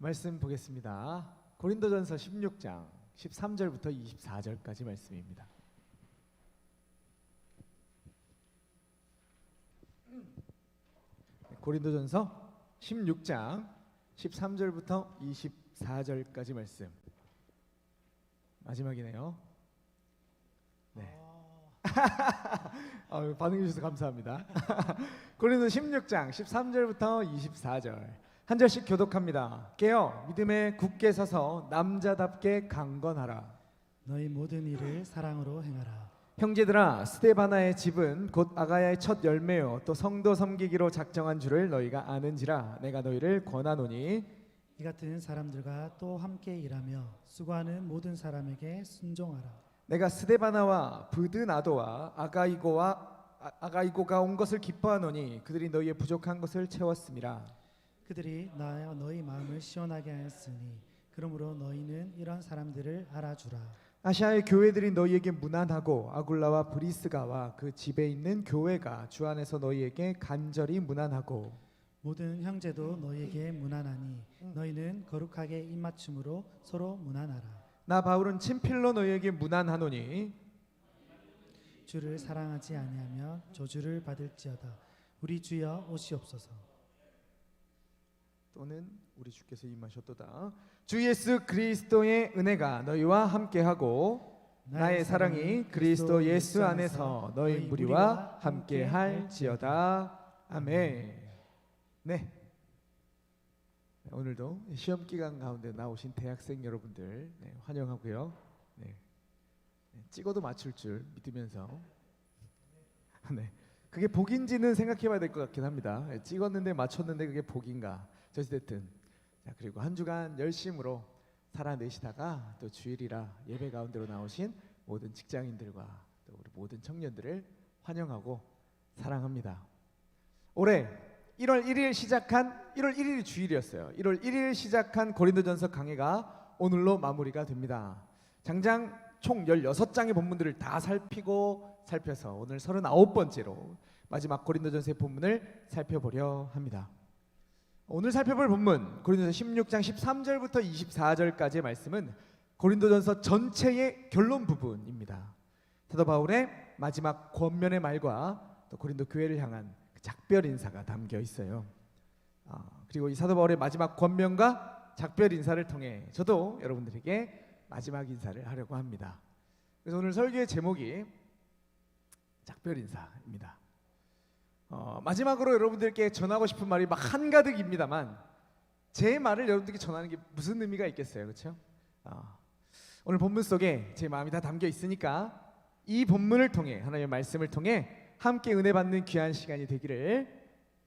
말씀 보겠습니다. 고린도전서 16장 13절부터 24절까지 말씀입니다. 고린도전서 16장 13절부터 24절까지 말씀. 마지막이네요. 네. 반응해 주셔서 감사합니다. 고린도 16장 13절부터 24절 한 절씩 교독합니다. 깨어 믿음에 굳게 서서 남자답게 강건하라. 너희 모든 일을 사랑으로 행하라. 형제들아, 스데바나의 집은 곧 아가야의 첫 열매요 또 성도 섬기기로 작정한 줄을 너희가 아는지라. 내가 너희를 권하노니 이 같은 사람들과 또 함께 일하며 수고하는 모든 사람에게 순종하라. 내가 스데바나와 브드나도와 아가이고가 온 것을 기뻐하노니 그들이 너희의 부족한 것을 채웠음이라. 그들이 나와 너희 마음을 시원하게 하였으니 그러므로 너희는 이런 사람들을 알아주라. 아시아의 교회들이 너희에게 문안하고 아굴라와 브리스가와 그 집에 있는 교회가 주 안에서 너희에게 간절히 문안하고 모든 형제도 너희에게 문안하니 너희는 거룩하게 입맞춤으로 서로 문안하라. 나 바울은 친필로 너희에게 문안하노니 주를 사랑하지 아니하며 저주를 받을지어다. 우리 주여 오시옵소서. 또는 우리 주께서 임하셨도다. 주 예수 그리스도의 은혜가 너희와 함께하고 나의 사랑이 그리스도 예수 안에서 너희 무리와 함께할지어다. 아멘. 네. 오늘도 시험 기간 가운데 나오신 대학생 여러분들 환영하고요. 찍어도 맞출 줄 믿으면서 그게 복인지는 생각해봐야 될 것 같긴 합니다. 찍었는데 맞췄는데 그게 복인가? 어찌됐든 그리고 한 주간 열심으로 살아내시다가 또 주일이라 예배 가운데로 나오신 모든 직장인들과 또 우리 모든 청년들을 환영하고 사랑합니다. 올해 1월 1일이 주일이었어요. 1월 1일 시작한 고린도전서 강해가 오늘로 마무리가 됩니다. 장장 총 16장의 본문들을 다 살펴서 오늘 39번째로 마지막 고린도전서의 본문을 살펴보려 합니다. 오늘 살펴볼 본문 고린도전서 16장 13절부터 24절까지의 말씀은 고린도전서 전체의 결론 부분입니다. 사도 바울의 마지막 권면의 말과 또 고린도 교회를 향한 작별 인사가 담겨 있어요. 그리고 이 사도 바울의 마지막 권면과 작별 인사를 통해 저도 여러분들에게 마지막 인사를 하려고 합니다. 그래서 오늘 설교의 제목이 작별 인사입니다. 마지막으로 여러분들께 전하고 싶은 말이 막 한가득입니다만 제 말을 여러분들께 전하는 게 무슨 의미가 있겠어요, 그렇죠? 오늘 본문 속에 제 마음이 다 담겨 있으니까 이 본문을 통해 하나님의 말씀을 통해 함께 은혜 받는 귀한 시간이 되기를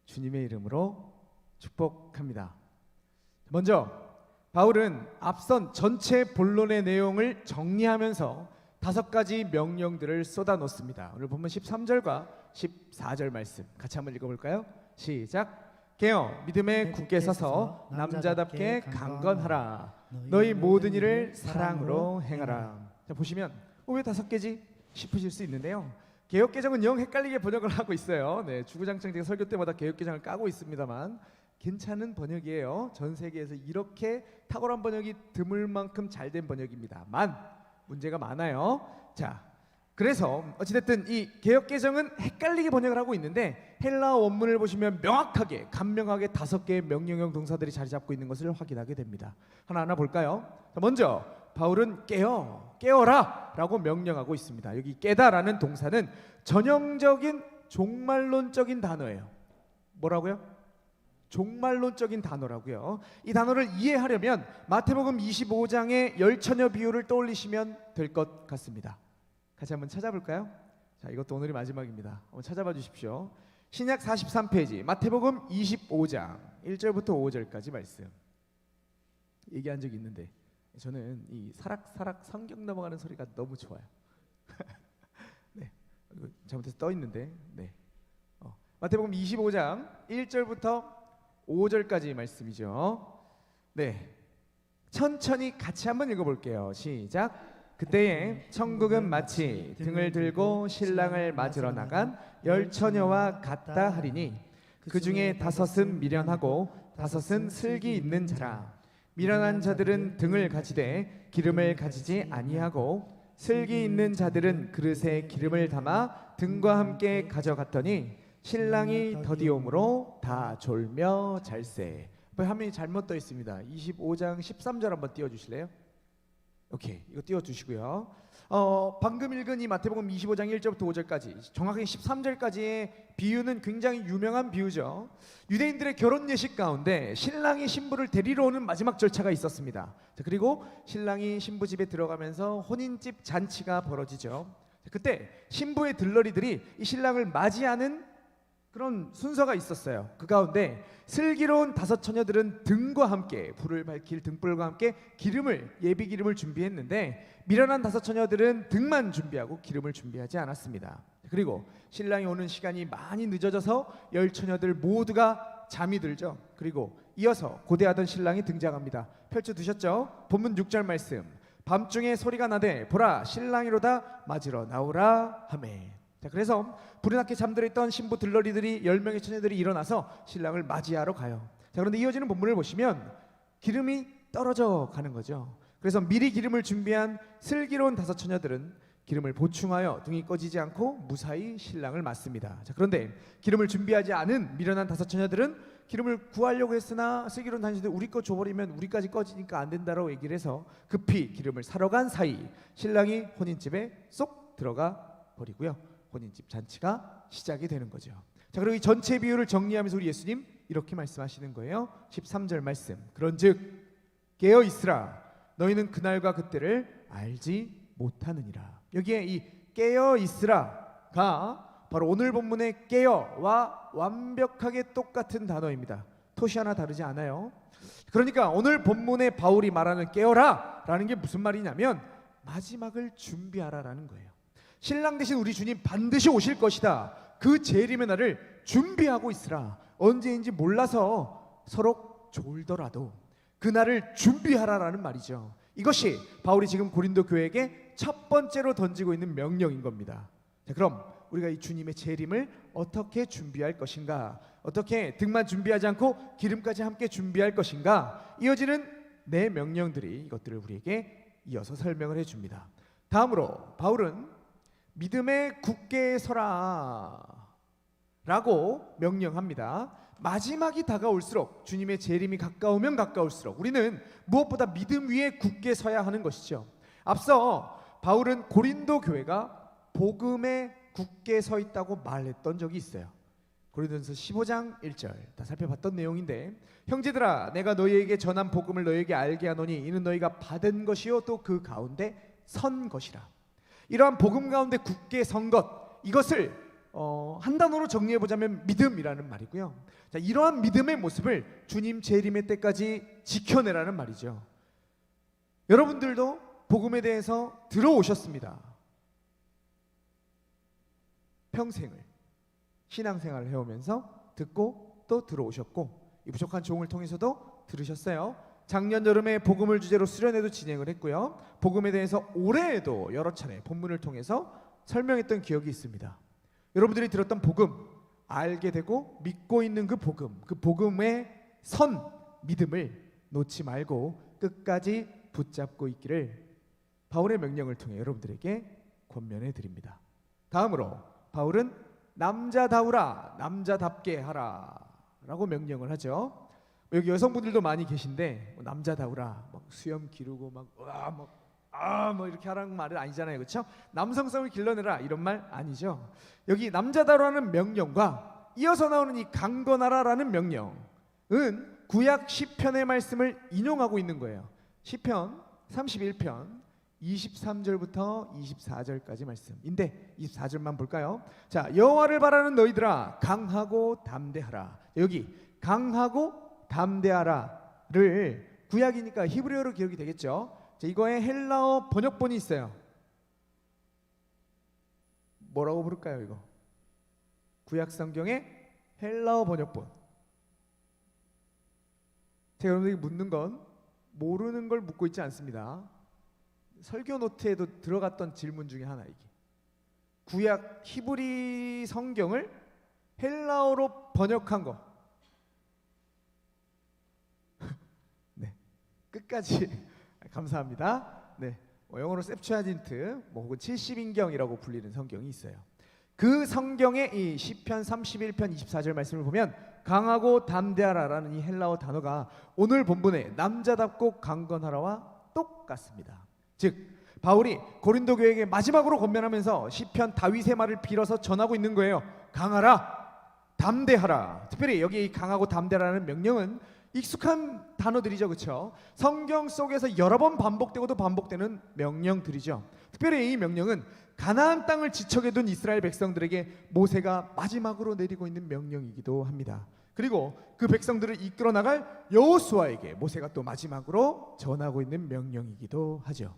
주님의 이름으로 축복합니다. 먼저 바울은 앞선 전체 본론의 내용을 정리하면서 5가지 명령들을 쏟아놓습니다. 오늘 본문 13절과 14절 말씀 같이 한번 읽어볼까요? 시작. 깨어 믿음에 굳게 서서 남자답게 강건하라. 너희 모든 일을 사랑으로 행하라. 자, 보시면 왜 5개지 싶으실 수 있는데요. 개역개정은 영 헷갈리게 번역을 하고 있어요. 주구장창 제가 설교 때마다 개역개정을 까고 있습니다만 괜찮은 번역이에요. 전 세계에서 이렇게 탁월한 번역이 드물 만큼 잘된 번역입니다만 문제가 많아요. 자, 그래서 어찌됐든 이 개역개정은 헷갈리게 번역을 하고 있는데 헬라어 원문을 보시면 명확하게 간명하게 5개의 명령형 동사들이 자리 잡고 있는 것을 확인하게 됩니다. 하나하나 볼까요? 자, 먼저 바울은 깨어라 라고 명령하고 있습니다. 여기 깨다라는 동사는 전형적인 종말론적인 단어예요. 뭐라고요? 종말론적인 단어라고요. 이 단어를 이해하려면 마태복음 25장의 열처녀 비유를 떠올리시면 될 것 같습니다. 같이 한번 찾아볼까요? 자, 이것도 오늘이 마지막입니다. 한번 찾아봐 주십시오. 신약 43페이지 마태복음 25장 1절부터 5절까지 말씀 얘기한 적이 있는데 저는 이 사락사락 성경 넘어가는 소리가 너무 좋아요. 잘못해서 떠 있는데 마태복음 25장 1절부터 5절까지 말씀이죠. 천천히 같이 한번 읽어볼게요. 시작. 그때에 천국은 마치 등을 들고 신랑을 맞으러 나간 10처녀와 같다 하리니 그 중에 5은 미련하고 5은 슬기 있는 자라. 미련한 자들은 등을 가지되 기름을 가지지 아니하고 슬기 있는 자들은 그릇에 기름을 담아 등과 함께 가져갔더니 신랑이 더디옴으로 다 졸며 잘세. 화면이 잘못 떠 있습니다. 25장 13절 한번 띄워주실래요? 오케이, 이거 띄워주시고요. 방금 읽은 이 마태복음 25장 1절부터 5절까지 정확하게 13절까지의 비유는 굉장히 유명한 비유죠. 유대인들의 결혼 예식 가운데 신랑이 신부를 데리러 오는 마지막 절차가 있었습니다. 자, 그리고 신랑이 신부 집에 들어가면서 혼인집 잔치가 벌어지죠. 자, 그때 신부의 들러리들이 이 신랑을 맞이하는 그런 순서가 있었어요. 그 가운데 슬기로운 다섯 처녀들은 등과 함께 불을 밝힐 등불과 함께 예비 기름을 준비했는데 미련한 다섯 처녀들은 등만 준비하고 기름을 준비하지 않았습니다. 그리고 신랑이 오는 시간이 많이 늦어져서 열 처녀들 모두가 잠이 들죠. 그리고 이어서 고대하던 신랑이 등장합니다. 펼쳐두셨죠? 본문 6절 말씀. 밤중에 소리가 나되 보라 신랑이로다 맞으러 나오라 하매. 자, 그래서 불이 나게 잠들어 있던 신부 들러리들이 10명의 처녀들이 일어나서 신랑을 맞이하러 가요. 자, 그런데 이어지는 본문을 보시면 기름이 떨어져 가는 거죠. 그래서 미리 기름을 준비한 슬기로운 다섯 처녀들은 기름을 보충하여 등이 꺼지지 않고 무사히 신랑을 맞습니다. 자, 그런데 기름을 준비하지 않은 미련한 다섯 처녀들은 기름을 구하려고 했으나 슬기로운 당신들 우리 거 줘버리면 우리까지 꺼지니까 안 된다라고 얘기를 해서 급히 기름을 사러 간 사이 신랑이 혼인집에 쏙 들어가 버리고요. 혼인집 잔치가 시작이 되는 거죠. 자, 그리고 이 전체 비유를 정리하면서 우리 예수님 이렇게 말씀하시는 거예요. 13절 말씀. 그런즉 깨어 있으라 너희는 그날과 그때를 알지 못하느니라. 여기에 이 깨어 있으라가 바로 오늘 본문의 깨어와 완벽하게 똑같은 단어입니다. 토시 하나 다르지 않아요. 그러니까 오늘 본문에 바울이 말하는 깨어라 라는 게 무슨 말이냐면 마지막을 준비하라라는 거예요. 신랑 대신 우리 주님 반드시 오실 것이다. 그 재림의 날을 준비하고 있으라. 언제인지 몰라서 서로 졸더라도 그 날을 준비하라라는 말이죠. 이것이 바울이 지금 고린도 교회에게 첫 번째로 던지고 있는 명령인 겁니다. 자, 그럼 우리가 이 주님의 재림을 어떻게 준비할 것인가? 어떻게 등만 준비하지 않고 기름까지 함께 준비할 것인가? 이어지는 네 명령들이 이것들을 우리에게 이어서 설명을 해줍니다. 다음으로 바울은 믿음에 굳게 서라 라고 명령합니다. 마지막이 다가올수록 주님의 재림이 가까우면 가까울수록 우리는 무엇보다 믿음 위에 굳게 서야 하는 것이죠. 앞서 바울은 고린도 교회가 복음에 굳게 서 있다고 말했던 적이 있어요. 고린도전서 15장 1절 다 살펴봤던 내용인데 형제들아 내가 너희에게 전한 복음을 너희에게 알게 하노니 이는 너희가 받은 것이요 또 그 가운데 선 것이라. 이러한 복음 가운데 굳게 선 것, 이것을 한 단어로 정리해보자면 믿음이라는 말이고요. 자, 이러한 믿음의 모습을 주님 재림의 때까지 지켜내라는 말이죠. 여러분들도 복음에 대해서 들어오셨습니다. 평생을 신앙생활을 해오면서 듣고 또 들어오셨고 이 부족한 종을 통해서도 들으셨어요. 작년 여름에 복음을 주제로 수련회도 진행을 했고요. 복음에 대해서 올해에도 여러 차례 본문을 통해서 설명했던 기억이 있습니다. 여러분들이 들었던 복음, 알게 되고 믿고 있는 그 복음의 선 믿음을 놓지 말고 끝까지 붙잡고 있기를 바울의 명령을 통해 여러분들에게 권면해 드립니다. 다음으로 바울은 남자다우라, 남자답게 하라 라고 명령을 하죠. 여기 여성분들도 많이 계신데 남자다우라 막 수염 기르고 뭐 이렇게 하라는 말은 아니잖아요. 그렇죠? 남성성을 길러내라 이런 말 아니죠. 여기 남자다우라는 명령과 이어서 나오는 이 강건하라라는 명령은 구약 시편의 말씀을 인용하고 있는 거예요. 시편 31편 23절부터 24절까지 말씀인데 24절만 볼까요? 자, 여호와를 바라는 너희들아 강하고 담대하라. 여기 강하고 담대하라를 구약이니까 히브리어로 기록이 되겠죠. 자, 이거에 헬라어 번역본이 있어요. 뭐라고 부를까요 이거? 구약 성경의 헬라어 번역본. 제가 여러분들에게 묻는 건 모르는 걸 묻고 있지 않습니다. 설교 노트에도 들어갔던 질문 중에 하나 이게. 구약 히브리 성경을 헬라어로 번역한 거. 네. 끝까지 감사합니다. 네, 영어로 셉추아진트 혹은 70인경이라고 불리는 성경이 있어요. 그 성경의 이 시편 31편 24절 말씀을 보면 강하고 담대하라라는 이 헬라어 단어가 오늘 본문의 남자답고 강건하라와 똑같습니다. 즉 바울이 고린도 교회에게 마지막으로 권면하면서 시편 다윗의 말을 빌어서 전하고 있는 거예요. 강하라, 담대하라. 특별히 여기 이 강하고 담대하라는 명령은 익숙한 단어들이죠, 그렇죠? 성경 속에서 여러 번 반복되고도 반복되는 명령들이죠. 특별히 이 명령은 가나안 땅을 지척에 둔 이스라엘 백성들에게 모세가 마지막으로 내리고 있는 명령이기도 합니다. 그리고 그 백성들을 이끌어 나갈 여호수아에게 모세가 또 마지막으로 전하고 있는 명령이기도 하죠.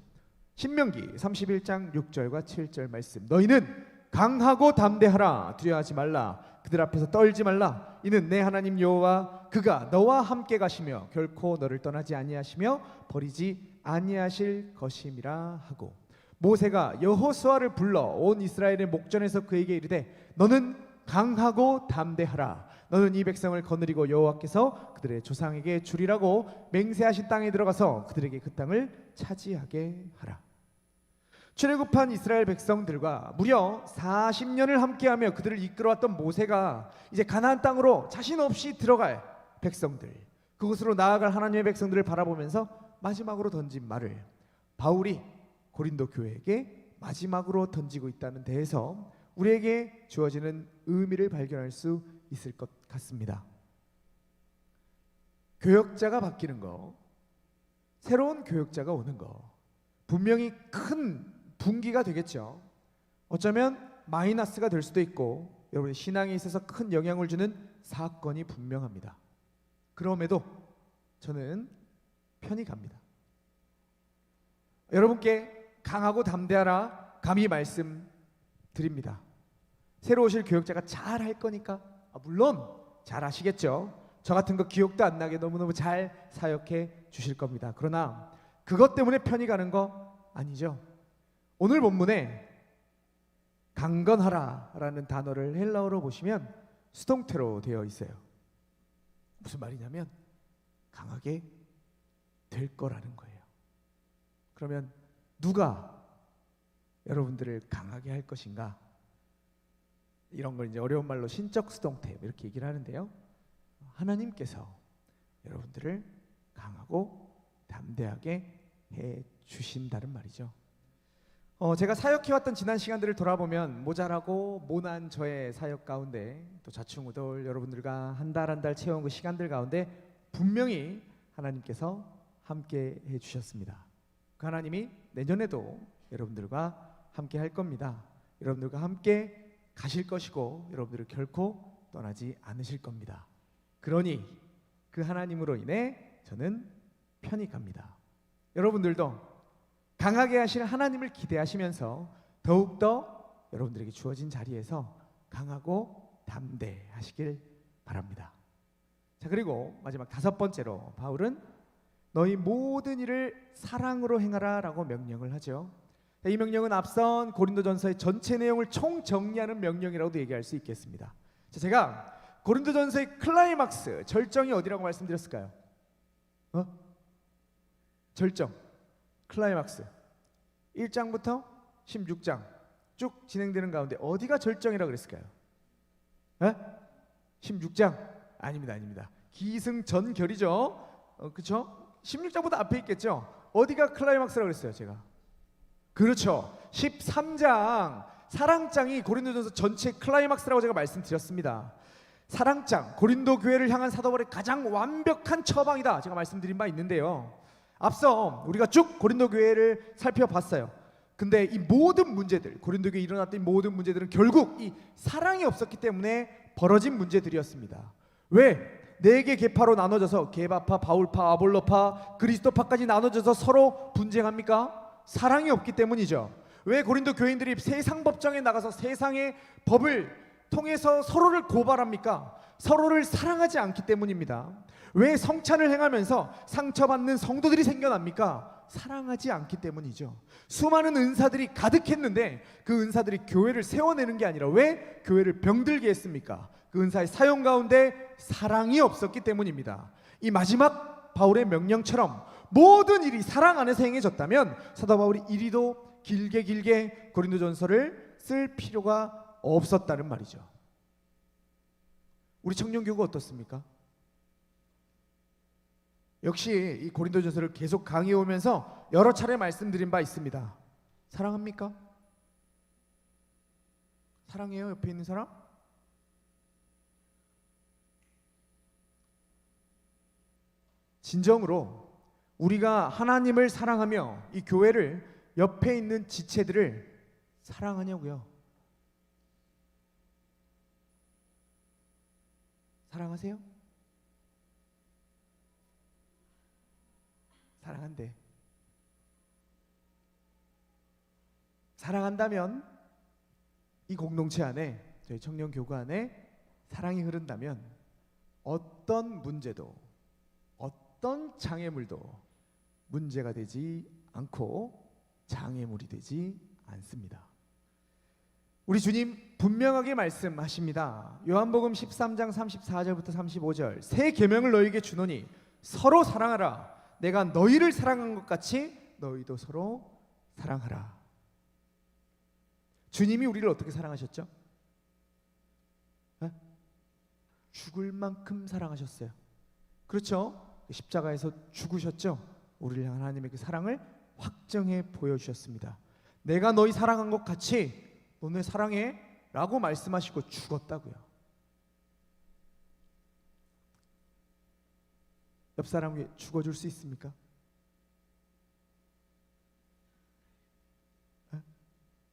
신명기 31장 6절과 7절 말씀. 너희는 강하고 담대하라. 두려워하지 말라. 그들 앞에서 떨지 말라. 이는 내 하나님 여호와 그가 너와 함께 가시며 결코 너를 떠나지 아니하시며 버리지 아니하실 것임이라 하고, 모세가 여호수아를 불러 온 이스라엘의 목전에서 그에게 이르되 너는 강하고 담대하라. 너는 이 백성을 거느리고 여호와께서 그들의 조상에게 주리라고 맹세하신 땅에 들어가서 그들에게 그 땅을 차지하게 하라. 출애굽한 이스라엘 백성들과 무려 40년을 함께하며 그들을 이끌어왔던 모세가 이제 가나안 땅으로 자신 없이 들어갈 백성들, 그곳으로 나아갈 하나님의 백성들을 바라보면서 마지막으로 던진 말을 바울이 고린도 교회에게 마지막으로 던지고 있다는 데에서 우리에게 주어지는 의미를 발견할 수 있을 것 같습니다. 교역자가 바뀌는 거, 새로운 교역자가 오는 거, 분명히 큰 분기가 되겠죠. 어쩌면 마이너스가 될 수도 있고 여러분의 신앙에 있어서 큰 영향을 주는 사건이 분명합니다. 그럼에도 저는 편히 갑니다. 여러분께 강하고 담대하라 감히 말씀드립니다. 새로 오실 교역자가 잘 할 거니까 물론 잘 하시겠죠. 저 같은 거 기억도 안 나게 너무너무 잘 사역해 주실 겁니다. 그러나 그것 때문에 편히 가는 거 아니죠. 오늘 본문에 강건하라라는 단어를 헬라어로 보시면 수동태로 되어 있어요. 무슨 말이냐면 강하게 될 거라는 거예요. 그러면 누가 여러분들을 강하게 할 것인가? 이런 걸 이제 어려운 말로 신적 수동태 이렇게 얘기를 하는데요. 하나님께서 여러분들을 강하고 담대하게 해 주신다는 말이죠. 제가 사역해왔던 지난 시간들을 돌아보면 모자라고 모난 저의 사역 가운데 또 좌충우돌 여러분들과 한 달 한 달 채워온 그 시간들 가운데 분명히 하나님께서 함께 해주셨습니다. 그 하나님이 내년에도 여러분들과 함께 할 겁니다. 여러분들과 함께 가실 것이고 여러분들을 결코 떠나지 않으실 겁니다. 그러니 그 하나님으로 인해 저는 편히 갑니다. 여러분들도 강하게 하실 하나님을 기대하시면서 더욱더 여러분들에게 주어진 자리에서 강하고 담대하시길 바랍니다. 자, 그리고 마지막 5번째로 바울은 너희 모든 일을 사랑으로 행하라 라고 명령을 하죠. 이 명령은 앞선 고린도전서의 전체 내용을 총정리하는 명령이라고도 얘기할 수 있겠습니다. 자, 제가 고린도전서의 클라이막스, 절정이 어디라고 말씀드렸을까요? 절정, 클라이막스 1장부터 16장 쭉 진행되는 가운데 어디가 절정이라고 그랬을까요? 16장? 아닙니다. 기승전결이죠. 그렇죠? 16장보다 앞에 있겠죠. 어디가 클라이막스라고 그랬어요, 제가? 그렇죠. 13장 사랑장이 고린도전서 전체 클라이막스라고 제가 말씀드렸습니다. 사랑장, 고린도 교회를 향한 사도 바울의 가장 완벽한 처방이다 제가 말씀드린 바 있는데요. 앞서 우리가 쭉 고린도 교회를 살펴봤어요. 근데 이 모든 문제들, 고린도 교회에 일어났던 이 모든 문제들은 결국 이 사랑이 없었기 때문에 벌어진 문제들이었습니다. 왜? 4개 계파로 나눠져서 게바파, 바울파, 아볼로파, 그리스도파까지 나눠져서 서로 분쟁합니까? 사랑이 없기 때문이죠. 왜 고린도 교인들이 세상 법정에 나가서 세상의 법을 통해서 서로를 고발합니까? 서로를 사랑하지 않기 때문입니다. 왜 성찬을 행하면서 상처받는 성도들이 생겨납니까? 사랑하지 않기 때문이죠. 수많은 은사들이 가득했는데 그 은사들이 교회를 세워내는 게 아니라 왜 교회를 병들게 했습니까? 그 은사의 사용 가운데 사랑이 없었기 때문입니다. 이 마지막 바울의 명령처럼 모든 일이 사랑 안에서 행해졌다면 사도 바울이 이리도 길게 고린도전서를 쓸 필요가 없었다는 말이죠. 우리 청년교회가 어떻습니까? 역시 이 고린도전서를 계속 강의해 오면서 여러 차례 말씀드린 바 있습니다. 사랑합니까? 사랑해요? 옆에 있는 사람? 진정으로 우리가 하나님을 사랑하며 이 교회를, 옆에 있는 지체들을 사랑하냐고요? 사랑하세요? 사랑한대. 사랑한다면 이 공동체 안에, 저희 청년교구 안에 사랑이 흐른다면 어떤 문제도, 어떤 장애물도 문제가 되지 않고 장애물이 되지 않습니다. 우리 주님 분명하게 말씀하십니다. 요한복음 13장 34절부터 35절, 새 계명을 너희에게 주노니 서로 사랑하라. 내가 너희를 사랑한 것 같이 너희도 서로 사랑하라. 주님이 우리를 어떻게 사랑하셨죠? 죽을 만큼 사랑하셨어요. 그렇죠? 십자가에서 죽으셨죠? 우리를 향한 하나님의 그 사랑을 확정해 보여주셨습니다. 내가 너희 사랑한 것 같이 너네 사랑해 라고 말씀하시고 죽었다고요. 옆 사람에게 죽어줄 수 있습니까?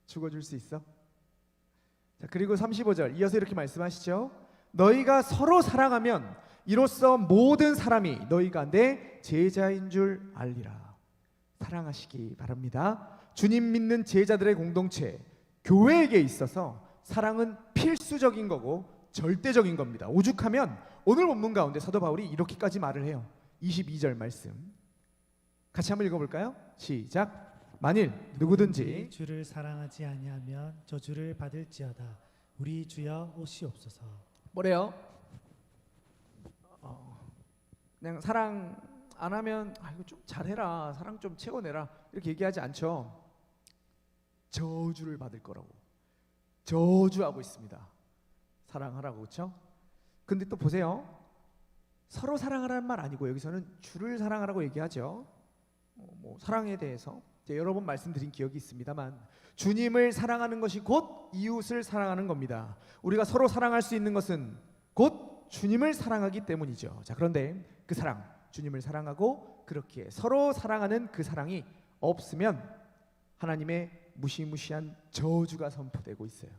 죽어줄 수 있어? 자, 그리고 35절 이어서 이렇게 말씀하시죠. 너희가 서로 사랑하면 이로써 모든 사람이 너희 가운데 제자인 줄 알리라. 사랑하시기 바랍니다. 주님 믿는 제자들의 공동체, 교회에게 있어서 사랑은 필수적인 거고 절대적인 겁니다. 오죽하면 오늘 본문 가운데 사도 바울이 이렇게까지 말을 해요. 22절 말씀 같이 한번 읽어볼까요? 시작. 만일 누구든지 주를 사랑하지 아니하면 저주를 받을지어다. 우리 주여 오시옵소서. 뭐래요? 그냥 사랑 안 하면 이거 좀 잘해라, 사랑 좀 채워내라 이렇게 얘기하지 않죠. 저주를 받을 거라고 저주하고 있습니다. 사랑하라고. 그렇죠? 근데 또 보세요. 서로 사랑하라는 말 아니고 여기서는 주를 사랑하라고 얘기하죠. 사랑에 대해서 여러 번 말씀드린 기억이 있습니다만, 주님을 사랑하는 것이 곧 이웃을 사랑하는 겁니다. 우리가 서로 사랑할 수 있는 것은 곧 주님을 사랑하기 때문이죠. 자, 그런데 그 사랑, 주님을 사랑하고 그렇게 서로 사랑하는 그 사랑이 없으면 하나님의 무시무시한 저주가 선포되고 있어요.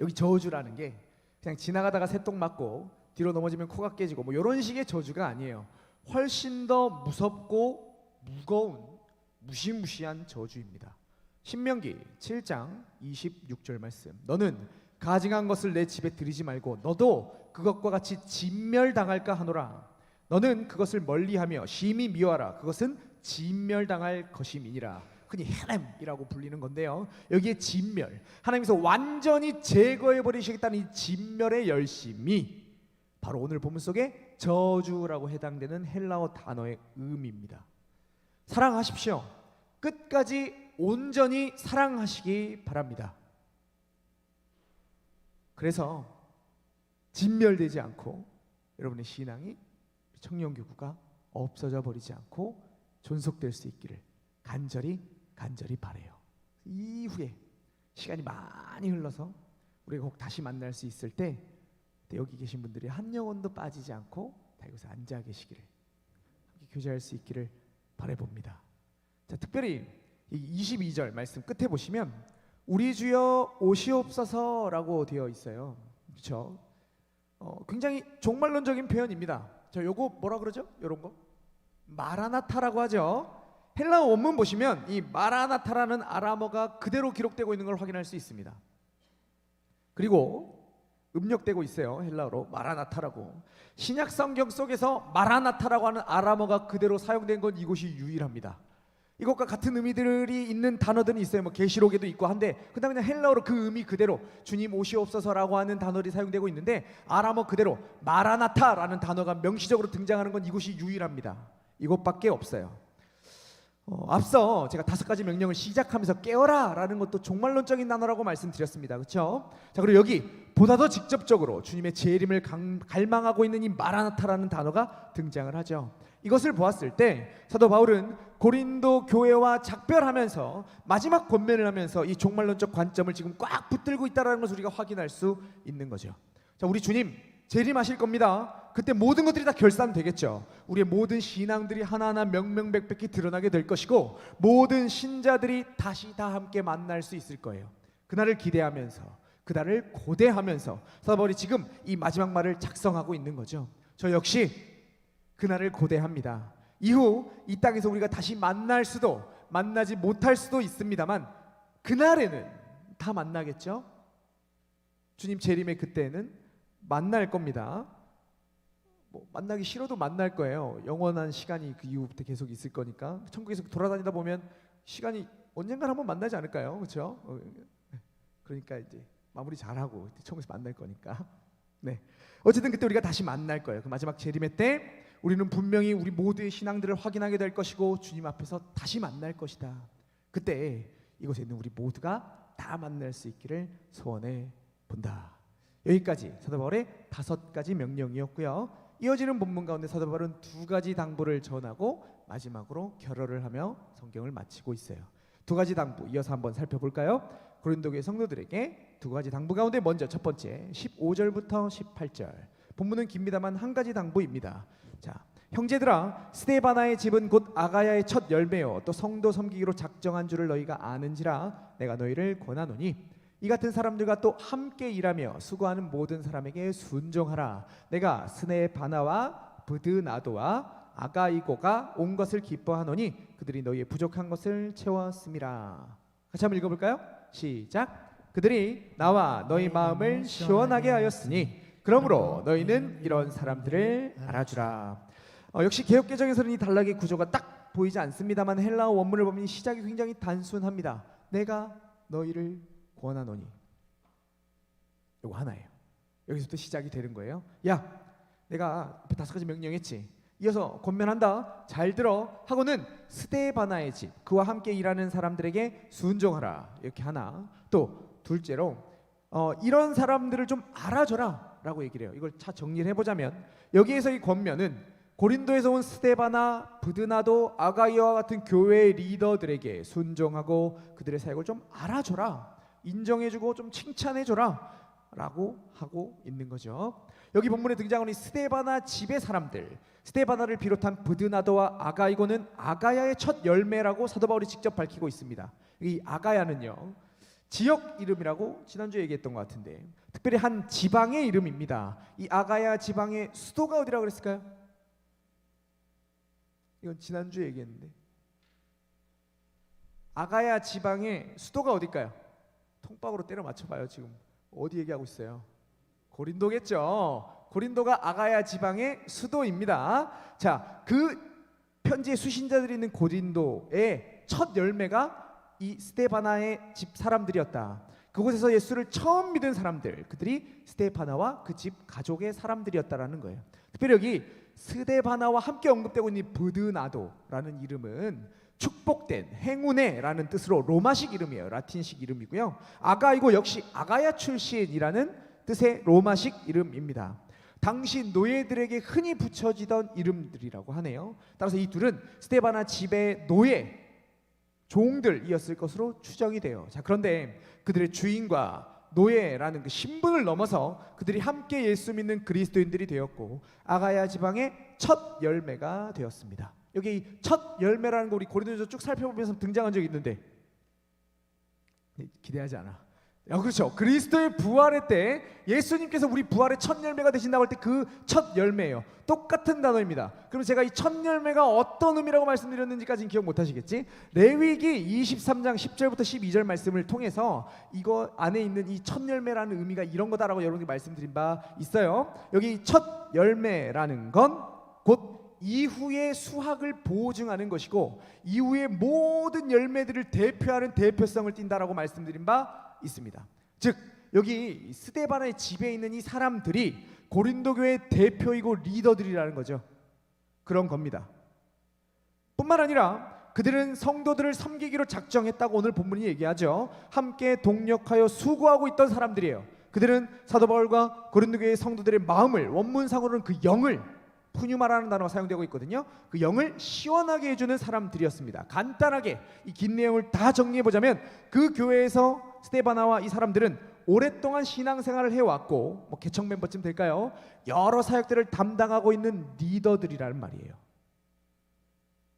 여기 저주라는 게 그냥 지나가다가 새똥 맞고 뒤로 넘어지면 코가 깨지고 이런 식의 저주가 아니에요. 훨씬 더 무섭고 무거운 무시무시한 저주입니다. 신명기 7장 26절 말씀. 너는 가증한 것을 내 집에 들이지 말고 너도 그것과 같이 진멸당할까 하노라. 너는 그것을 멀리하며 심히 미워하라. 그것은 진멸당할 것임이니라. 흔히 헤렘이라고 불리는 건데요. 여기에 진멸, 하나님께서 완전히 제거해버리시겠다는 이 진멸의 열심이 바로 오늘 본문 속에 저주라고 해당되는 헬라어 단어의 의미입니다. 사랑하십시오. 끝까지 온전히 사랑하시기 바랍니다. 그래서 진멸되지 않고 여러분의 신앙이, 청년교구가 없어져 버리지 않고 존속될 수 있기를 간절히 바래요. 이후에 시간이 많이 흘러서 우리가 꼭 다시 만날 수 있을 때 여기 계신 분들이 한 영혼도 빠지지 않고 다 여기서 앉아 계시기를, 교제할 수 있기를 바라봅니다. 자, 특별히 이 22절 말씀 끝에 보시면 우리 주여 오시옵소서라고 되어 있어요. 그렇죠? 굉장히 종말론적인 표현입니다. 저 요거 뭐라 그러죠? 요런 거 마라나타라고 하죠. 헬라어 원문 보시면 이 마라나타라는 아람어가 그대로 기록되고 있는 걸 확인할 수 있습니다. 그리고 음력되고 있어요. 헬라어로 마라나타라고. 신약 성경 속에서 마라나타라고 하는 아람어가 그대로 사용된 건 이곳이 유일합니다. 이것과 같은 의미들이 있는 단어들이 있어요. 계시록에도 있고 한데 그냥 헬라어로 그 의미 그대로 주님 오시옵소서라고 하는 단어들이 사용되고 있는데 아람어 그대로 마라나타라는 단어가 명시적으로 등장하는 건 이곳이 유일합니다. 이것밖에 없어요. 앞서 제가 5가지 명령을 시작하면서 깨어라라는 것도 종말론적인 단어라고 말씀드렸습니다. 그렇죠? 자, 그리고 여기 보다 더 직접적으로 주님의 재림을 갈망하고 있는 이 마라나타라는 단어가 등장을 하죠. 이것을 보았을 때 사도 바울은 고린도 교회와 작별하면서 마지막 권면을 하면서 이 종말론적 관점을 지금 꽉 붙들고 있다는 것을 우리가 확인할 수 있는 거죠. 자, 우리 주님 재림하실 겁니다. 그때 모든 것들이 다 결산되겠죠. 우리의 모든 신앙들이 하나하나 명명백백히 드러나게 될 것이고 모든 신자들이 다시 다 함께 만날 수 있을 거예요. 그날을 기대하면서 그날을 고대하면서 사도 바울이 지금 이 마지막 말을 작성하고 있는 거죠. 저 역시 그날을 고대합니다. 이후 이 땅에서 우리가 다시 만날 수도 만나지 못할 수도 있습니다만 그날에는 다 만나겠죠. 주님 재림의 그때는 만날 겁니다. 만나기 싫어도 만날 거예요. 영원한 시간이 그 이후부터 계속 있을 거니까. 천국에서 돌아다니다 보면 시간이 언젠가 한번 만나지 않을까요? 그렇죠? 그러니까 이제 마무리 잘하고 천국에서 만날 거니까. 네. 어쨌든 그때 우리가 다시 만날 거예요. 그 마지막 재림의 때 우리는 분명히 우리 모두의 신앙들을 확인하게 될 것이고 주님 앞에서 다시 만날 것이다. 그때 이곳에 있는 우리 모두가 다 만날 수 있기를 소원해 본다. 여기까지 사도 바울의 5가지 명령이었고요. 이어지는 본문 가운데 사도 바울은 2가지 당부를 전하고 마지막으로 결어를 하며 성경을 마치고 있어요. 2가지 당부 이어서 한번 살펴볼까요? 고린도 교회 성도들에게 2가지 당부 가운데 먼저 첫 번째 15절부터 18절. 본문은 깁니다만 한 가지 당부입니다. 자, 형제들아 스데바나의 집은 곧 아가야의 첫 열매요 또 성도 섬기기로 작정한 줄을 너희가 아는지라 내가 너희를 권하노니 이 같은 사람들과 또 함께 일하며 수고하는 모든 사람에게 순종하라. 내가 스데바나와 브드나도와 아가이고가 온 것을 기뻐하노니 그들이 너희의 부족한 것을 채웠음이라. 같이 한번 읽어볼까요? 시작. 그들이 나와 너희 마음을 시원하게 하였으니 그러므로 너희는 이런 사람들을 알아주라. 역시 개역개정에서는 이 단락의 구조가 딱 보이지 않습니다만 헬라어 원문을 보면 시작이 굉장히 단순합니다. 내가 너희를 권하노니. 이거 하나예요. 여기서부터 시작이 되는 거예요. 야, 내가 앞에 5가지 명령했지. 이어서 권면한다. 잘 들어. 하고는 스데바나의 집, 그와 함께 일하는 사람들에게 순종하라. 이렇게 하나. 또 둘째로 이런 사람들을 좀 알아줘라 라고 얘기를 해요. 이걸 차 정리를 해보자면 여기에서 이 권면은 고린도에서 온 스데바나, 브드나도, 아가이와 같은 교회의 리더들에게 순종하고 그들의 사역을 좀 알아줘라, 인정해주고 좀 칭찬해줘라 라고 하고 있는 거죠. 여기 본문에 등장하는 이 스데바나 집의 사람들, 스데바나를 비롯한 브드나도와 아가이고는 아가야의 첫 열매라고 사도 바울이 직접 밝히고 있습니다. 이 아가야는요 지역 이름이라고 지난주에 얘기했던 것 같은데 특별히 한 지방의 이름입니다. 이 아가야 지방의 수도가 어디라고 그랬을까요? 이건 지난주에 얘기했는데 아가야 지방의 수도가 어딜까요? 통박으로 때려 맞춰봐요. 지금 어디 얘기하고 있어요? 고린도겠죠. 고린도가 아가야 지방의 수도입니다. 자, 그 편지의 수신자들이 있는 고린도의 첫 열매가 이 스데바나의 집 사람들이었다. 그곳에서 예수를 처음 믿은 사람들, 그들이 스데바나와 그 집 가족의 사람들이었다라는 거예요. 특별히 여기 스데바나와 함께 언급되고 있는 이 브드나도라는 이름은 축복된, 행운의라는 뜻으로 로마식 이름이에요. 라틴식 이름이고요. 아가이고 역시 아가야 출신이라는 뜻의 로마식 이름입니다. 당시 노예들에게 흔히 붙여지던 이름들이라고 하네요. 따라서 이 둘은 스데바나 집의 노예, 종들이었을 것으로 추정이 돼요. 자, 그런데 그들의 주인과 노예라는 그 신분을 넘어서 그들이 함께 예수 믿는 그리스도인들이 되었고 아가야 지방의 첫 열매가 되었습니다. 여기 이 첫 열매라는 거 우리 고린도전서 쭉 살펴보면서 등장한 적이 있는데 기대하지 않아. 그렇죠. 그리스도의 부활의 때 예수님께서 우리 부활의 첫 열매가 되신다고 할 때 그 첫 열매예요. 똑같은 단어입니다. 그럼 제가 이 첫 열매가 어떤 의미라고 말씀드렸는지까지는 기억 못하시겠지? 레위기 23장 10절부터 12절 말씀을 통해서 이거 안에 있는 이 첫 열매라는 의미가 이런 거다라고 여러분께 말씀드린 바 있어요. 여기 첫 열매라는 건 곧 이후의 수확을 보증하는 것이고 이후의 모든 열매들을 대표하는 대표성을 띈다라고 말씀드린 바 있습니다. 즉 여기 스데바나의 집에 있는 이 사람들이 고린도 교회의 대표이고 리더들이라는 거죠. 그런 겁니다. 뿐만 아니라 그들은 성도들을 섬기기로 작정했다고 오늘 본문이 얘기하죠. 함께 동력하여 수고하고 있던 사람들이에요. 그들은 사도 바울과 고린도 교회의 성도들의 마음을, 원문상으로는 그 영을, 푸뉴마라는 단어가 사용되고 있거든요. 그 영을 시원하게 해주는 사람들이었습니다. 간단하게 이 긴 내용을 다 정리해보자면, 그 교회에서 스데바나와 이 사람들은 오랫동안 신앙생활을 해왔고, 개척 멤버쯤 될까요? 여러 사역들을 담당하고 있는 리더들이라는 말이에요.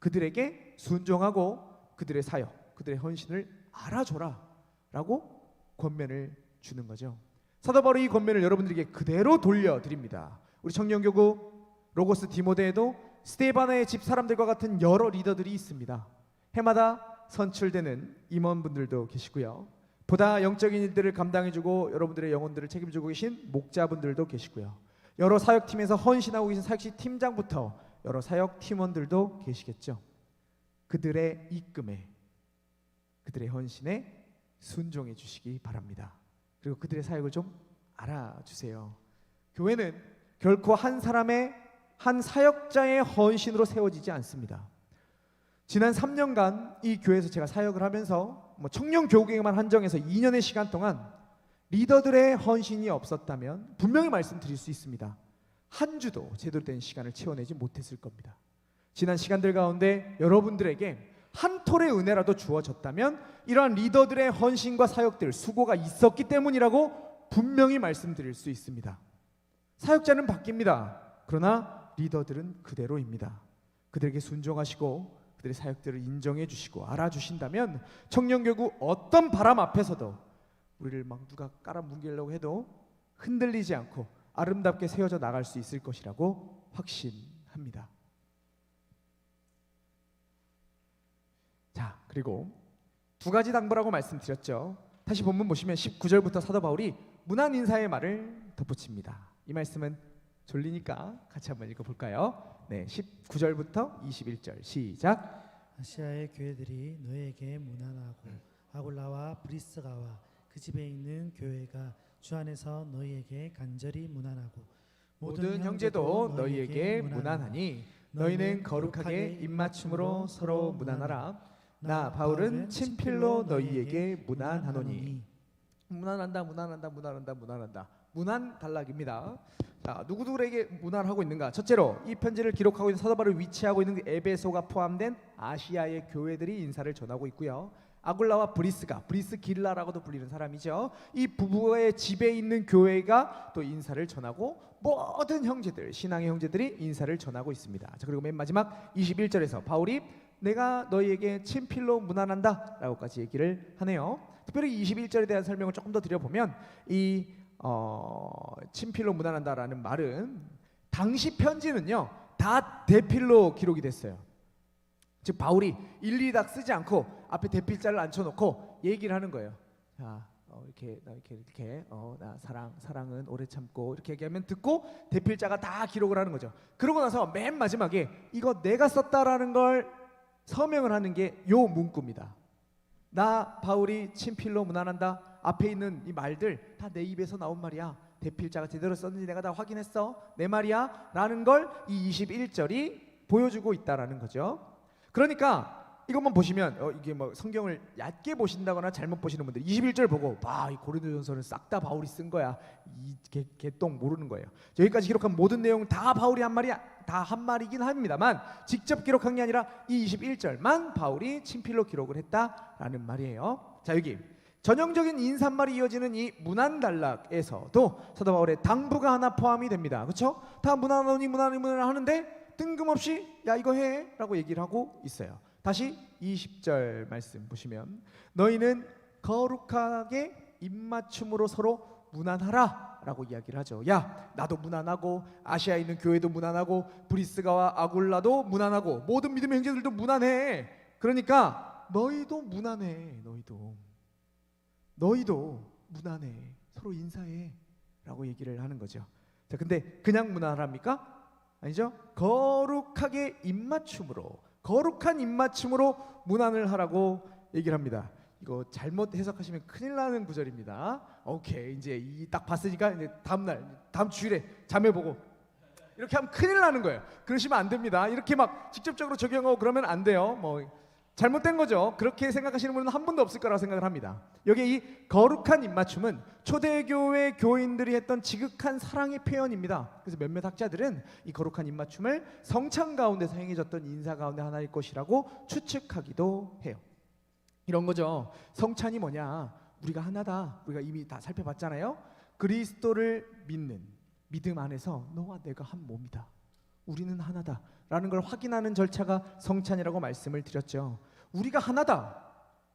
그들에게 순종하고 그들의 사역, 그들의 헌신을 알아줘라 라고 권면을 주는 거죠. 사도 바울이 이 권면을 여러분들에게 그대로 돌려드립니다. 우리 청년교구 로고스 디모데에도 스데바나의 집 사람들과 같은 여러 리더들이 있습니다. 해마다 선출되는 임원분들도 계시고요. 보다 영적인 일들을 감당해주고 여러분들의 영혼들을 책임지고 계신 목자분들도 계시고요. 여러 사역팀에서 헌신하고 계신 사역시 팀장부터 여러 사역 팀원들도 계시겠죠. 그들의 이끌에, 그들의 헌신에 순종해 주시기 바랍니다. 그리고 그들의 사역을 좀 알아주세요. 교회는 결코 한 사람의, 한 사역자의 헌신으로 세워지지 않습니다. 지난 3년간 이 교회에서 제가 사역을 하면서 청년 교육에만 한정해서 2년의 시간 동안 리더들의 헌신이 없었다면 분명히 말씀드릴 수 있습니다. 한 주도 제대로 된 시간을 채워내지 못했을 겁니다. 지난 시간들 가운데 여러분들에게 한 톨의 은혜라도 주어졌다면 이러한 리더들의 헌신과 사역들, 수고가 있었기 때문이라고 분명히 말씀드릴 수 있습니다. 사역자는 바뀝니다. 그러나 리더들은 그대로입니다. 그들에게 순종하시고 그들의 사역들을 인정해 주시고 알아주신다면 청년교구 어떤 바람 앞에서도 우리를 막 누가 깔아뭉개려고 해도 흔들리지 않고 아름답게 세워져 나갈 수 있을 것이라고 확신합니다. 자, 그리고 두 가지 당부라고 말씀드렸죠. 다시 본문 보시면 19절부터 사도 바울이 문안 인사의 말을 덧붙입니다. 이 말씀은 졸리니까 같이 한번 읽어볼까요? 네, 19절부터 21절 시작. 아시아의 교회들이 너에게 문안하고 아굴라와 브리스가와 그 집에 있는 교회가 주 안에서 너희에게 간절히 문안하고 모든 형제도 너희에게 문안하니 너희는 거룩하게 입맞춤으로 서로 문안하라. 나 바울은 친필로 너희에게 문안하노니. 문안한다, 문안한다, 문안한다, 문안한다. 문안 단락입니다. 자, 누구들에게 문안하고 있는가? 첫째로 이 편지를 기록하고 있는 사도 바울이 위치하고 있는 에베소가 포함된 아시아의 교회들이 인사를 전하고 있고요. 아굴라와 브리스가, 브리스길라라고도 불리는 사람이죠. 이 부부의 집에 있는 교회가 또 인사를 전하고 모든 형제들, 신앙의 형제들이 인사를 전하고 있습니다. 자, 그리고 맨 마지막 21절에서 바울이 내가 너희에게 친필로 문안한다 라고까지 얘기를 하네요. 특별히 21절에 대한 설명을 조금 더 드려보면 이 친필로 문안한다라는 말은 당시 편지는요 다 대필로 기록이 됐어요. 즉 바울이 일일이 다 쓰지 않고 앞에 대필자를 앉혀놓고 얘기를 하는 거예요. 자, 나 사랑은 오래 참고 이렇게 얘기하면 듣고 대필자가 다 기록을 하는 거죠. 그러고 나서 맨 마지막에 이거 내가 썼다라는 걸 서명을 하는 게 요 문구입니다. 나 바울이 친필로 문안한다. 앞에 있는 이 말들 다 내 입에서 나온 말이야. 대필자가 제대로 썼는지 내가 다 확인했어. 내 말이야 라는 걸 이 21절이 보여주고 있다라는 거죠. 그러니까 이것만 보시면 이게 성경을 얕게 보신다거나 잘못 보시는 분들 21절 보고 이 고린도전서는 싹 다 바울이 쓴 거야. 이 개똥 모르는 거예요. 여기까지 기록한 모든 내용은 다 바울이 한 말이야. 다 한 말이긴 합니다만 직접 기록한 게 아니라 이 21절만 바울이 친필로 기록을 했다라는 말이에요. 자, 여기 전형적인 인사말이 이어지는 이 문안단락에서도 사도 바울의 당부가 하나 포함이 됩니다. 그렇죠? 다 문안하니 하는데 뜬금없이 야 이거 해 라고 얘기를 하고 있어요. 다시 20절 말씀 보시면 너희는 거룩하게 입맞춤으로 서로 문안하라 라고 이야기를 하죠. 야 나도 문안하고 아시아에 있는 교회도 문안하고 브리스가와 아굴라도 문안하고 모든 믿음의 형제들도 문안해. 그러니까 너희도 문안해. 너희도 문안해. 서로 인사해 라고 얘기를 하는 거죠. 자, 근데 그냥 문안합니까? 아니죠. 거룩하게 입맞춤으로, 거룩한 입맞춤으로 문안을 하라고 얘기를 합니다. 이거 잘못 해석하시면 큰일 나는 구절입니다. 오케이, 이제 이 딱 봤으니까 이제 다음 주일에 자매 보고 이렇게 하면 큰일 나는 거예요. 그러시면 안 됩니다. 이렇게 막 직접적으로 적용하고 그러면 안 돼요. 뭐 잘못된 거죠. 그렇게 생각하시는 분은 한 분도 없을 거라고 생각을 합니다. 여기 이 거룩한 입맞춤은 초대교회 교인들이 했던 지극한 사랑의 표현입니다. 그래서 몇몇 학자들은 이 거룩한 입맞춤을 성찬 가운데서 행해졌던 인사 가운데 하나일 것이라고 추측하기도 해요. 이런 거죠. 성찬이 뭐냐? 우리가 하나다. 우리가 이미 다 살펴봤잖아요. 그리스도를 믿는 믿음 안에서 너와 내가 한 몸이다. 우리는 하나다 라는 걸 확인하는 절차가 성찬이라고 말씀을 드렸죠. 우리가 하나다.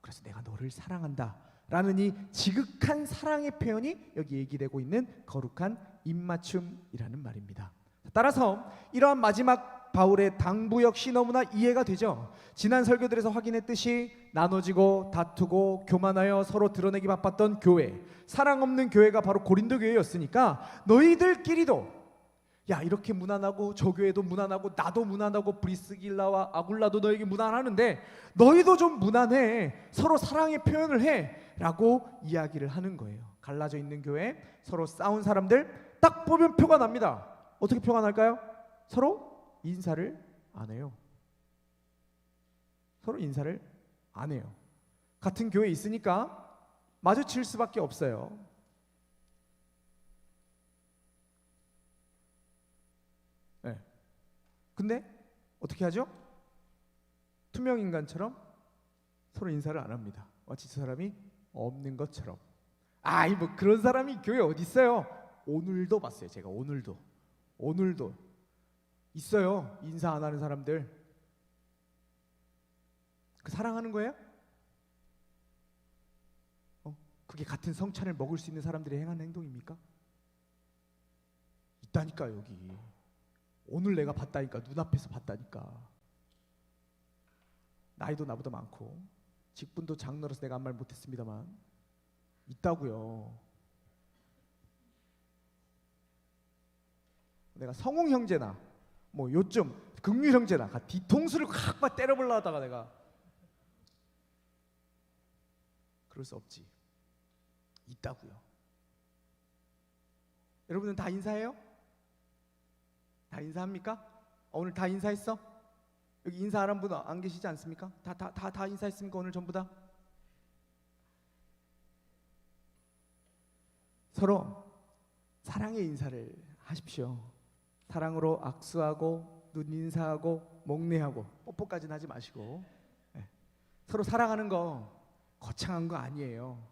그래서 내가 너를 사랑한다 라는 이 지극한 사랑의 표현이 여기 얘기되고 있는 거룩한 입맞춤이라는 말입니다. 따라서 이러한 마지막 바울의 당부 역시 너무나 이해가 되죠. 지난 설교들에서 확인했듯이 나눠지고 다투고 교만하여 서로 드러내기 바빴던 교회, 사랑 없는 교회가 바로 고린도 교회였으니까 너희들끼리도 야 이렇게 무난하고 저 교회도 무난하고 나도 무난하고 브리스길라와 아굴라도 너에게 무난하는데 너희도 좀 무난해. 서로 사랑의 표현을 해 라고 이야기를 하는 거예요. 갈라져 있는 교회 서로 싸운 사람들 딱 보면 표가 납니다. 어떻게 표가 날까요? 서로 인사를 안 해요. 서로 인사를 안 해요. 같은 교회에 있으니까 마주칠 수밖에 없어요. 네. 근데 어떻게 하죠? 투명 인간처럼 서로 인사를 안 합니다. 마치 저 사람이 없는 것처럼. 아이 뭐 그런 사람이 교회 어디 있어요? 오늘도 봤어요. 제가 오늘도 있어요. 인사 안 하는 사람들. 그 사랑하는 거예요? 그게 같은 성찬을 먹을 수 있는 사람들이 행하는 행동입니까? 있다니까 여기. 오늘 내가 봤다니까. 눈앞에서 봤다니까. 나이도 나보다 많고 직분도 장로로서 내가 아무 말 못했습니다만 있다고요. 내가 성웅 형제나 뭐 요즘 극류 형제나 뒤통수를 확 때려보려 하다가 내가 그럴 수 없지. 있다고요. 여러분은 다 인사해요? 다 인사합니까? 오늘 다 인사했어? 여기 인사 안 한 분 안 계시지 않습니까? 다 인사했습니까? 오늘 전부 다? 서로 사랑의 인사를 하십시오. 사랑으로 악수하고 눈 인사하고 목례하고 뽀뽀까지는 하지 마시고. 네. 서로 사랑하는 거 거창한 거 아니에요.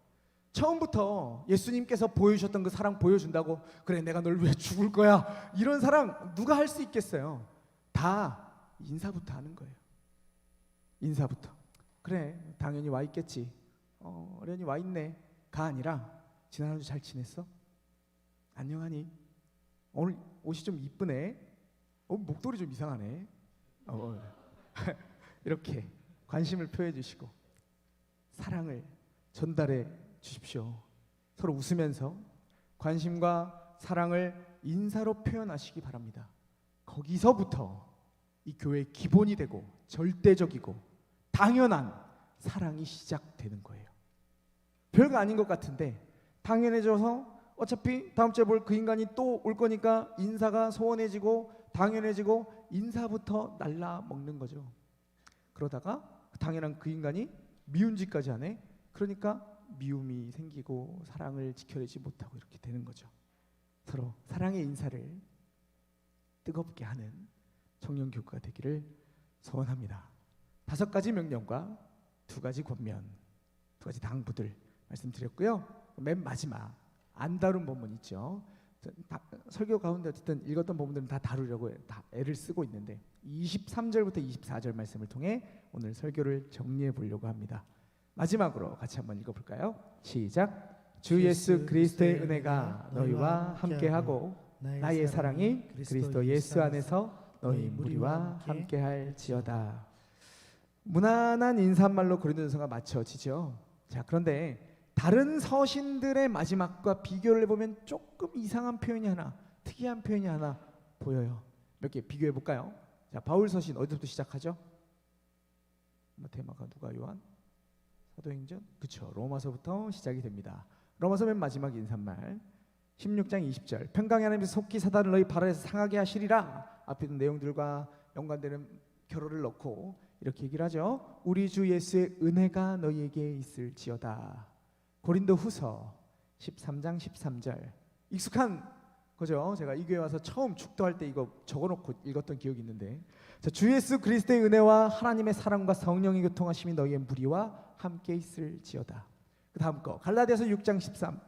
처음부터 예수님께서 보여주셨던 그 사랑 보여준다고 그래 내가 널 위해 죽을 거야 이런 사랑 누가 할 수 있겠어요. 다 인사부터 하는 거예요. 인사부터. 그래 당연히 와 있겠지. 어련히 와 있네 가 아니라 지난 한 주 잘 지냈어? 안녕하니? 오늘 옷이 좀 이쁘네. 목도리 좀 이상하네. 이렇게 관심을 표해 주시고 사랑을 전달해 주십시오. 서로 웃으면서 관심과 사랑을 인사로 표현하시기 바랍니다. 거기서부터 이 교회의 기본이 되고 절대적이고 당연한 사랑이 시작되는 거예요. 별거 아닌 것 같은데 당연해져서 어차피 다음 주에 볼 그 인간이 또 올 거니까 인사가 소원해지고 당연해지고 인사부터 날라 먹는 거죠. 그러다가 당연한 그 인간이 미운 짓까지 하네. 그러니까 미움이 생기고 사랑을 지켜내지 못하고 이렇게 되는 거죠. 서로 사랑의 인사를 뜨겁게 하는 청년교구가 되기를 소원합니다. 5가지 명령과 2가지 권면, 2가지 당부들 말씀드렸고요. 맨 마지막 안 다룬 본문 있죠. 설교 가운데 어쨌든 읽었던 본문들은 다 다루려고 다 애를 쓰고 있는데 23절부터 24절 말씀을 통해 오늘 설교를 정리해 보려고 합니다. 마지막으로 같이 한번 읽어볼까요? 시작. 주 예수 그리스도의 은혜가 너희와 함께하고 나의 사랑이 그리스도 예수 안에서 너희 무리와 함께할지어다. 무난한 인사말로 고린도전서가 마쳐지죠. 자, 그런데 다른 서신들의 마지막과 비교를 해보면 조금 이상한 표현이 하나, 특이한 표현이 하나 보여요. 몇 개 비교해 볼까요? 자, 바울 서신 어디서부터 시작하죠? 마태, 마가, 누가, 요한, 사도행전, 그렇죠. 로마서부터 시작이 됩니다. 로마서 맨 마지막 인사말. 16장 20절 평강의 하나님께서 속히 사단을 너희 발 아래에서 상하게 하시리라. 앞에 있는 내용들과 연관되는 결어를 넣고 이렇게 얘기를 하죠. 우리 주 예수의 은혜가 너희에게 있을지어다. 고린도후서 13장 13절 익숙한 거죠. 제가 이 교회 와서 처음 축도할 때 이거 적어놓고 읽었던 기억이 있는데, 자, 주 예수 그리스도의 은혜와 하나님의 사랑과 성령의 교통하심이 너희의 무리와 함께 있을지어다. 그 다음 거 갈라디아서 6장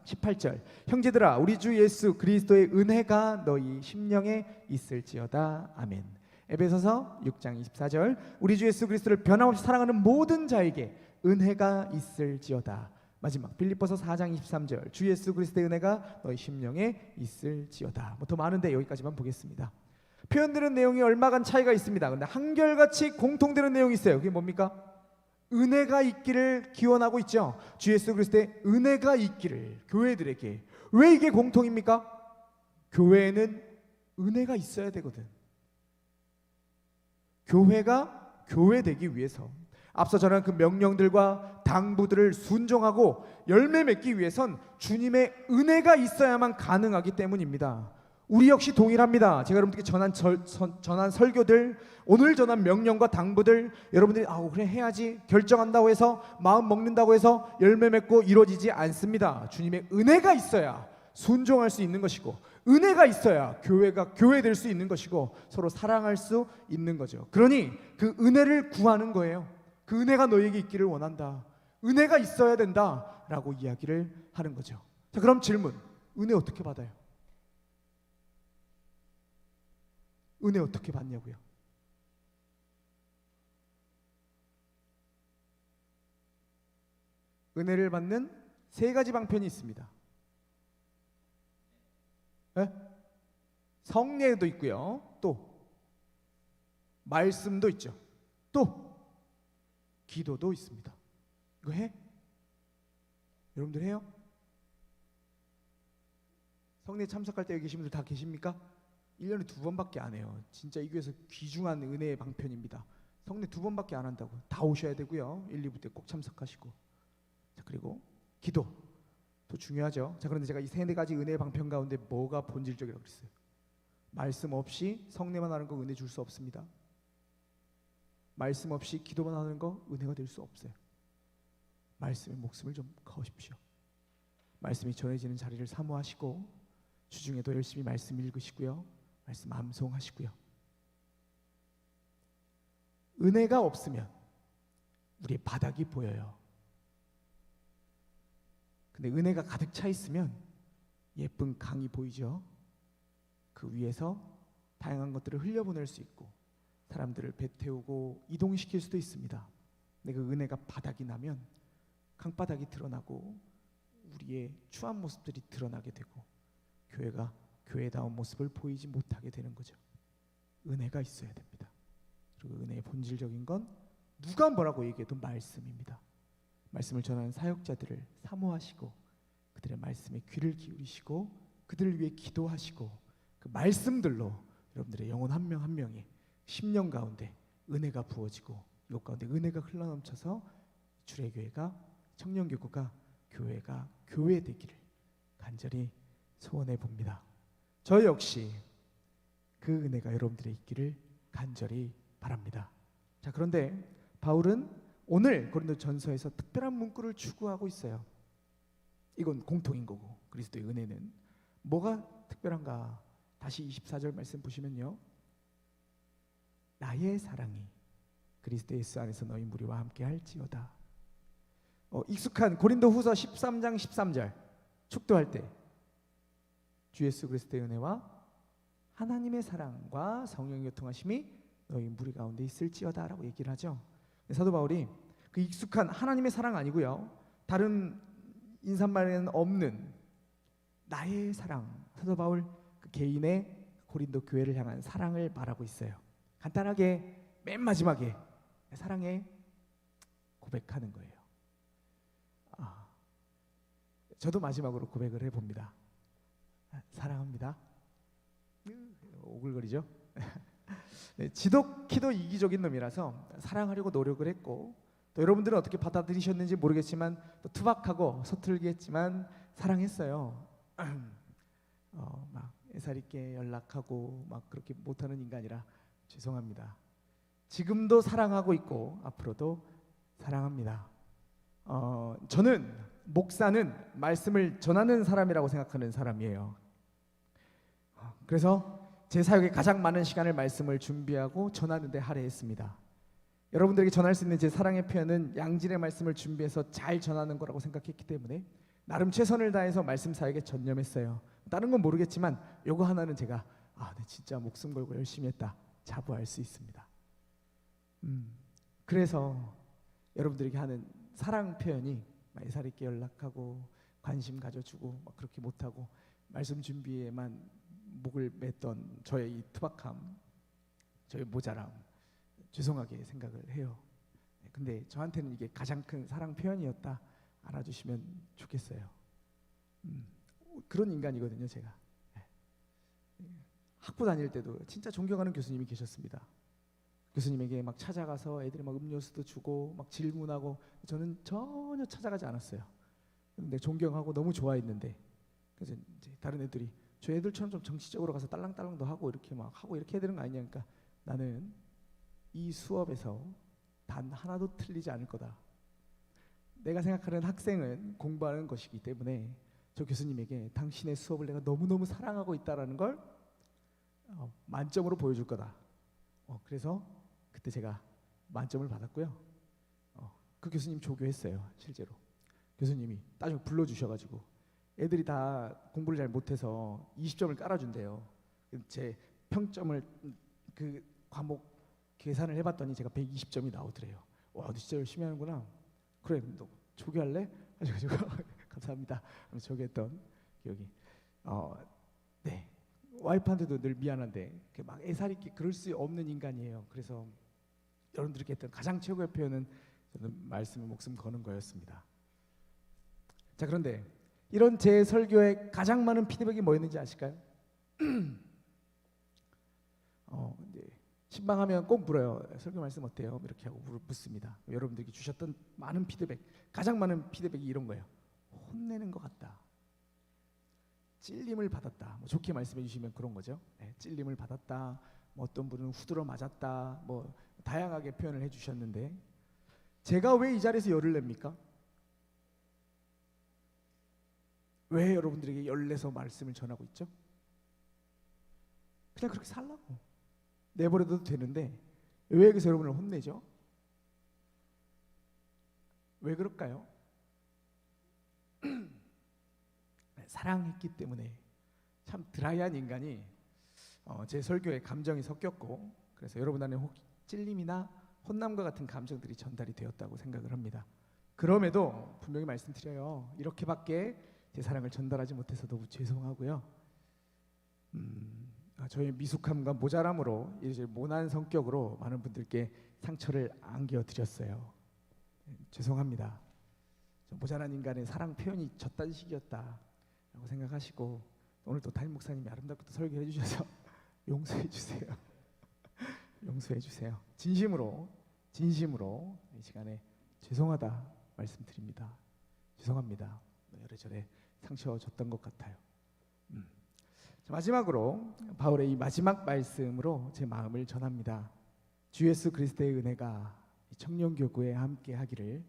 18절 형제들아 우리 주 예수 그리스도의 은혜가 너희 심령에 있을지어다. 아멘. 에베소서 6장 24절 우리 주 예수 그리스도를 변함없이 사랑하는 모든 자에게 은혜가 있을지어다. 마지막 빌립보서 4장 23절 주 예수 그리스도의 은혜가 너희 심령에 있을지어다. 뭐 더 많은데 여기까지만 보겠습니다. 표현되는 내용이 얼마간 차이가 있습니다. 근데 한결같이 공통되는 내용이 있어요. 그게 뭡니까? 은혜가 있기를 기원하고 있죠. 주 예수 그리스도의 은혜가 있기를 교회들에게. 왜 이게 공통입니까? 교회에는 은혜가 있어야 되거든. 교회가 교회되기 위해서 앞서 전한 그 명령들과 당부들을 순종하고 열매 맺기 위해선 주님의 은혜가 있어야만 가능하기 때문입니다. 우리 역시 동일합니다. 제가 여러분들께 전한 설교들, 오늘 전한 명령과 당부들, 여러분들이 그래 해야지 결정한다고 해서 마음 먹는다고 해서 열매 맺고 이루어지지 않습니다. 주님의 은혜가 있어야 순종할 수 있는 것이고, 은혜가 있어야 교회가 교회 될 수 있는 것이고, 서로 사랑할 수 있는 거죠. 그러니 그 은혜를 구하는 거예요. 그 은혜가 너에게 있기를 원한다. 은혜가 있어야 된다라고 이야기를 하는 거죠. 자, 그럼 질문, 은혜 어떻게 받아요? 은혜 어떻게 받냐고요? 은혜를 받는 세 가지 방편이 있습니다. 네? 성례도 있고요. 또 말씀도 있죠. 또 기도도 있습니다. 이거 해? 여러분들 해요? 성례 참석할 때 여기 계신 분들 다 계십니까? 1년에 2번밖에 안 해요. 진짜 이 교회에서 귀중한 은혜의 방편입니다. 성례 2번밖에 안 한다고. 다 오셔야 되고요. 1, 2부 때 꼭 참석하시고. 자, 그리고 기도 또 중요하죠. 자, 그런데 제가 이 세 가지 은혜의 방편 가운데 뭐가 본질적이라고 그랬어요? 말씀 없이 성례만 하는 거 은혜 줄 수 없습니다. 말씀 없이 기도만 하는 거 은혜가 될 수 없어요. 말씀에 목숨을 좀 거십시오. 말씀이 전해지는 자리를 사모하시고 주중에도 열심히 말씀 읽으시고요. 말씀 암송하시고요. 은혜가 없으면 우리의 바닥이 보여요. 근데 은혜가 가득 차 있으면 예쁜 강이 보이죠. 그 위에서 다양한 것들을 흘려보낼 수 있고 사람들을 배 태우고 이동시킬 수도 있습니다. 근데 그 은혜가 바닥이 나면 강바닥이 드러나고 우리의 추한 모습들이 드러나게 되고 교회가 교회다운 모습을 보이지 못하게 되는 거죠. 은혜가 있어야 됩니다. 그리고 은혜의 본질적인 건 누가 뭐라고 얘기해도 말씀입니다. 말씀을 전하는 사역자들을 사모하시고 그들의 말씀에 귀를 기울이시고 그들을 위해 기도하시고 그 말씀들로 여러분들의 영혼 한 명 한 명의 심령 가운데 은혜가 부어지고 이것 가운데 은혜가 흘러넘쳐서 주례교회가 청년교구가 교회가 교회 되기를 간절히 소원해 봅니다. 저 역시 그 은혜가 여러분들의 있기를 간절히 바랍니다. 자, 그런데 바울은 오늘 고린도전서에서 특별한 문구를 추구하고 있어요. 이건 공통인 거고 그리스도의 은혜는 뭐가 특별한가? 다시 24절 말씀 보시면요. 나의 사랑이 그리스도 예수 안에서 너희 무리와 함께 할지어다. 익숙한 고린도후서 13장 13절 축도할 때 주 예수 그리스도의 은혜와 하나님의 사랑과 성령의 교통하심이 너희 무리 가운데 있을지어다라고 얘기를 하죠. 사도 바울이 그 익숙한 하나님의 사랑 아니고요. 다른 인사말에는 없는 나의 사랑. 사도 바울 그 개인의 고린도 교회를 향한 사랑을 말하고 있어요. 간단하게 맨 마지막에 사랑에 고백하는 거예요. 저도 마지막으로 고백을 해봅니다. 사랑합니다. 오글거리죠? 네, 지독히도 이기적인 놈이라서 사랑하려고 노력을 했고 또 여러분들은 어떻게 받아들이셨는지 모르겠지만 또 투박하고 서툴게 했지만 사랑했어요. 막 애살 있게 연락하고 막 그렇게 못하는 인간이라 죄송합니다. 지금도 사랑하고 있고 앞으로도 사랑합니다. 저는 목사는 말씀을 전하는 사람이라고 생각하는 사람이에요. 그래서 제 사역에 가장 많은 시간을 말씀을 준비하고 전하는 데 할애했습니다. 여러분들에게 전할 수 있는 제 사랑의 표현은 양질의 말씀을 준비해서 잘 전하는 거라고 생각했기 때문에 나름 최선을 다해서 말씀 사역에 전념했어요. 다른 건 모르겠지만 요거 하나는 제가 네, 진짜 목숨 걸고 열심히 했다 자부할 수 있습니다. 그래서 여러분들에게 하는 사랑 표현이 애살 있게 연락하고 관심 가져주고 막 그렇게 못하고 말씀 준비에만 목을 맸던 저의 이 투박함, 저의 모자람 죄송하게 생각을 해요. 근데 저한테는 이게 가장 큰 사랑 표현이었다 알아주시면 좋겠어요. 그런 인간이거든요 제가. 학부 다닐 때도 진짜 존경하는 교수님이 계셨습니다. 교수님에게 막 찾아가서 애들이 막 음료수도 주고 막 질문하고 저는 전혀 찾아가지 않았어요. 근데 존경하고 너무 좋아했는데 그래서 이제 다른 애들이 저 애들처럼 좀 정치적으로 가서 딸랑딸랑도 하고 이렇게 막 하고 이렇게 해야 되는 거 아니냐. 그러니까 나는 이 수업에서 단 하나도 틀리지 않을 거다. 내가 생각하는 학생은 공부하는 것이기 때문에 저 교수님에게 당신의 수업을 내가 너무너무 사랑하고 있다라는 걸 만점으로 보여줄 거다. 그래서 그때 제가 만점을 받았고요. 그 교수님 조교했어요. 실제로 교수님이 나중에 불러주셔가지고 애들이 다 공부를 잘 못해서 20점을 깔아준대요. 제 평점을 그 과목 계산을 해봤더니 제가 120점이 나오더래요. 와, 너 진짜 열심히 하는구나. 그래, 너 조교할래? 가지고 감사합니다. 조교했던 기억이. 네. 와이프한테도 늘 미안한데 막 애살 있게 그럴 수 없는 인간이에요. 그래서 여러분들께 했던 가장 최고의 표현은 저는 말씀에 목숨 거는 거였습니다. 자, 그런데 이런 제 설교에 가장 많은 피드백이 뭐였는지 아실까요? 이제 신방하면 꼭 물어요. 설교 말씀 어때요? 이렇게 하고 묻습니다. 여러분들께 주셨던 많은 피드백, 가장 많은 피드백이 이런 거예요. 혼내는 것 같다. 찔림을 받았다. 뭐 좋게 말씀해 주시면 그런 거죠. 네, 찔림을 받았다. 뭐 어떤 분은 후드러 맞았다. 뭐 다양하게 표현을 해주셨는데 제가 왜 이 자리에서 열을 냅니까? 왜 여러분들에게 열내서 말씀을 전하고 있죠? 그냥 그렇게 살라고 내버려둬도 되는데 왜 여기서 여러분을 혼내죠? 왜 그럴까요? 사랑했기 때문에. 참 드라이한 인간이 제 설교에 감정이 섞였고 그래서 여러분 안에 혹 찔림이나 혼남과 같은 감정들이 전달이 되었다고 생각을 합니다. 그럼에도 분명히 말씀드려요. 이렇게밖에 제 사랑을 전달하지 못해서 너무 죄송하고요. 저의 미숙함과 모자람으로 이제 모난 성격으로 많은 분들께 상처를 안겨드렸어요. 죄송합니다. 모자란 인간의 사랑 표현이 저딴 식이었다라고 생각하시고 오늘 또 담임 목사님이 아름답게 또 설교해 주셔서 용서해 주세요. 용서해 주세요. 진심으로 이 시간에 죄송하다 말씀드립니다. 죄송합니다. 이래저래 상처 줬던 것 같아요. 마지막으로 바울의 이 마지막 말씀으로 제 마음을 전합니다. 주 예수 그리스도의 은혜가 청년교구에 함께 하기를.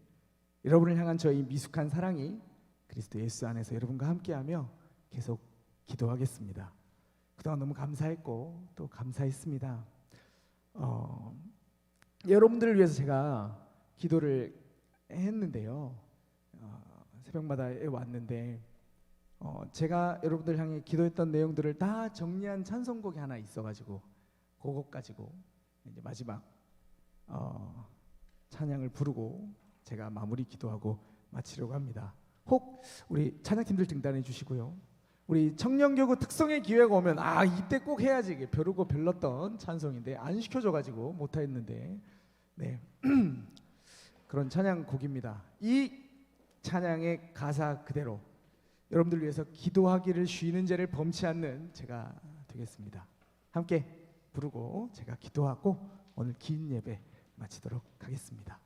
여러분을 향한 저희 미숙한 사랑이 그리스도 예수 안에서 여러분과 함께하며 계속 기도하겠습니다. 그동안 너무 감사했고 또 감사했습니다. 여러분들을 위해서 제가 기도를 했는데요. 새벽마다에 왔는데 제가 여러분들 향해 기도했던 내용들을 다 정리한 찬송곡이 하나 있어가지고 그것 가지고 이제 마지막 찬양을 부르고 제가 마무리 기도하고 마치려고 합니다. 혹 우리 찬양팀들 등단해 주시고요. 우리 청년교구 특성의 기회가 오면 이때 꼭 해야지 벼르고 별렀던 찬송인데 안 시켜줘가지고 못했는데 네 그런 찬양곡입니다. 이 찬양의 가사 그대로 여러분들 위해서 기도하기를 쉬는 죄를 범치 않는 제가 되겠습니다. 함께 부르고 제가 기도하고 오늘 긴 예배 마치도록 하겠습니다.